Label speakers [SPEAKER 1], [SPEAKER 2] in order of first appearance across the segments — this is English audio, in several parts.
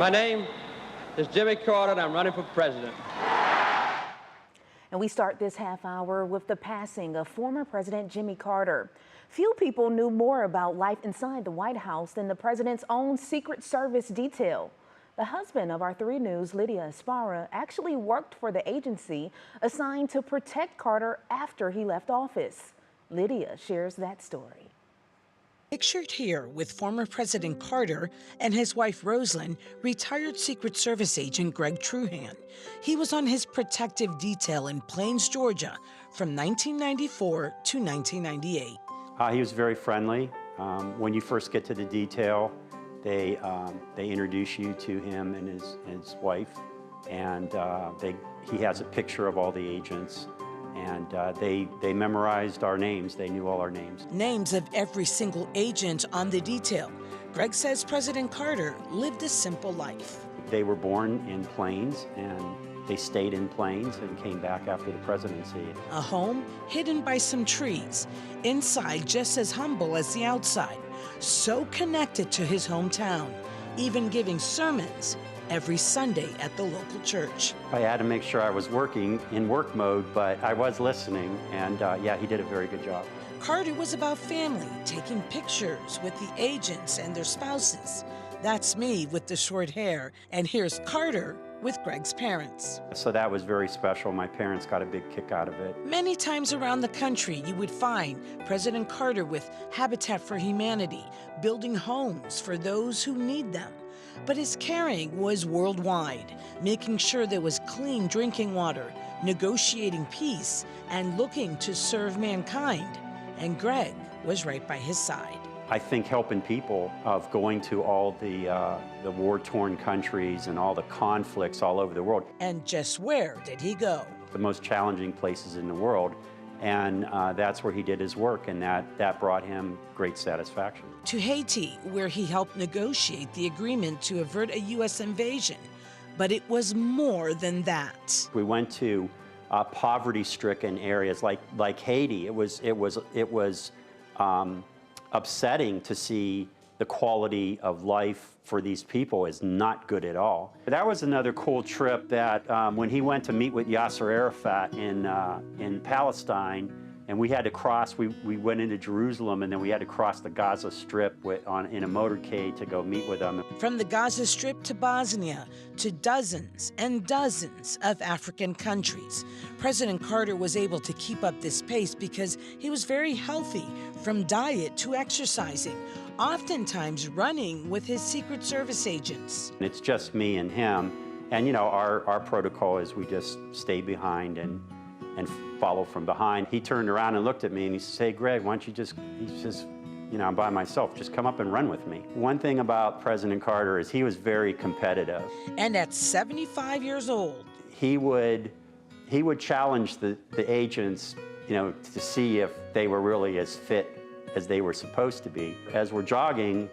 [SPEAKER 1] My name is Jimmy Carter, and I'm running for president.
[SPEAKER 2] And we start this half hour with the passing of former President Jimmy Carter. Few people knew more about life inside the White House than the president's own Secret Service detail. The husband of our 3 News, Lydia Esparra, actually worked for the agency assigned to protect Carter after he left office. Lydia shares that story.
[SPEAKER 3] Pictured here with former President Carter and his wife Rosalynn, retired Secret Service agent Greg Truhan. He was on his protective detail in Plains, Georgia from 1994 to 1998.
[SPEAKER 4] He was very friendly. When you first get to the detail, they introduce you to him and his wife, and he has a picture of all the agents. And they memorized our names. They knew all our names.
[SPEAKER 3] Names of every single agent on the detail. Greg says President Carter lived a simple life.
[SPEAKER 4] They were born in Plains, and they stayed in Plains and came back after the presidency.
[SPEAKER 3] A home hidden by some trees. Inside, just as humble as the outside. So connected to his hometown, even giving sermons every Sunday at the local church.
[SPEAKER 4] I had to make sure I was working in work mode, but I was listening, and yeah, he did a very good job.
[SPEAKER 3] Carter was about family, taking pictures with the agents and their spouses. That's me with the short hair, and here's Carter with Greg's parents.
[SPEAKER 4] So that was very special. My parents got a big kick out of it.
[SPEAKER 3] Many times around the country, you would find President Carter with Habitat for Humanity, building homes for those who need them. But his caring was worldwide, making sure there was clean drinking water, negotiating peace, and looking to serve mankind. And Greg was right by his side.
[SPEAKER 4] I think helping people, of going to all the war-torn countries and all the conflicts all over the world.
[SPEAKER 3] And just where did he go?
[SPEAKER 4] The most challenging places in the world. And that's where he did his work, and that brought him great satisfaction.
[SPEAKER 3] To Haiti, where he helped negotiate the agreement to avert a U.S. invasion. But it was more than that.
[SPEAKER 4] We went to poverty-stricken areas like Haiti. It was upsetting to see the quality of life for these people is not good at all. That was another cool trip that when he went to meet with Yasser Arafat in Palestine, and we had to cross, we went into Jerusalem, and then we had to cross the Gaza Strip in a motorcade to go meet with them.
[SPEAKER 3] From the Gaza Strip to Bosnia, to dozens and dozens of African countries, President Carter was able to keep up this pace because he was very healthy, from diet to exercising, oftentimes running with his Secret Service agents.
[SPEAKER 4] It's just me and him, and you know, our protocol is we just stay behind and follow from behind. He turned around and looked at me and he said, "Hey, Greg, why don't you just," he says, "you know, I'm by myself, just come up and run with me." One thing about President Carter is he was very competitive.
[SPEAKER 3] And at 75 years old,
[SPEAKER 4] he would challenge the agents, you know, to see if they were really as fit as they were supposed to be. As we're jogging,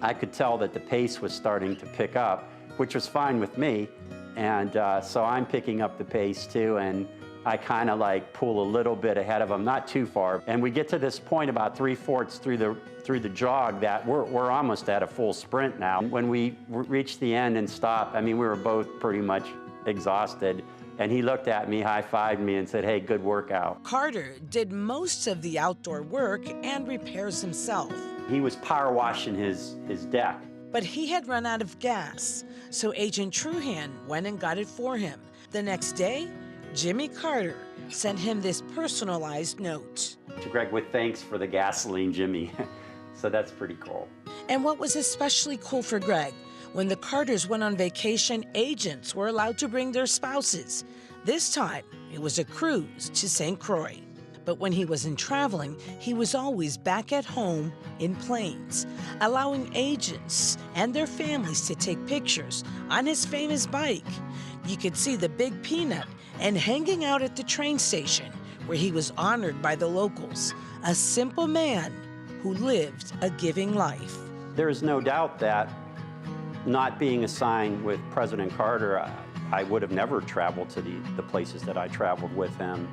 [SPEAKER 4] I could tell that the pace was starting to pick up, which was fine with me. And so I'm picking up the pace too, and I kind of like pull a little bit ahead of him, not too far. And we get to this point about 3/4 through the jog that we're almost at a full sprint now. When we reached the end and stopped, I mean, we were both pretty much exhausted. And he looked at me, high-fived me, and said, "Hey, good workout."
[SPEAKER 3] Carter did most of the outdoor work and repairs himself.
[SPEAKER 4] He was power washing his deck.
[SPEAKER 3] But he had run out of gas, so Agent Truhan went and got it for him. The next day, Jimmy Carter sent him this personalized note.
[SPEAKER 4] To Greg, with thanks for the gasoline, Jimmy. So that's pretty cool.
[SPEAKER 3] And what was especially cool for Greg, when the Carters went on vacation, agents were allowed to bring their spouses. This time, it was a cruise to St. Croix. But when he wasn't traveling, he was always back at home in Plains, allowing agents and their families to take pictures on his famous bike. You could see the Big Peanut and hanging out at the train station, where he was honored by the locals, a simple man who lived a giving life.
[SPEAKER 4] There is no doubt that not being assigned with President Carter, I would have never traveled to the places that I traveled with him.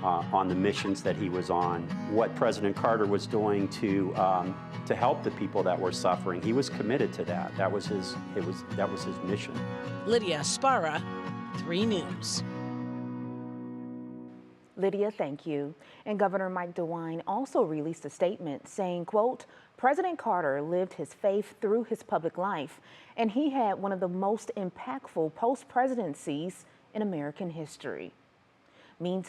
[SPEAKER 4] on the missions that he was on, what President Carter was doing to help the people that were suffering. He was committed to that. That was his mission.
[SPEAKER 3] Lydia Spara, 3 News.
[SPEAKER 2] Lydia, thank you. And Governor Mike DeWine also released a statement saying, quote, President Carter lived his faith through his public life, and he had one of the most impactful post-presidencies in American history. Meantime,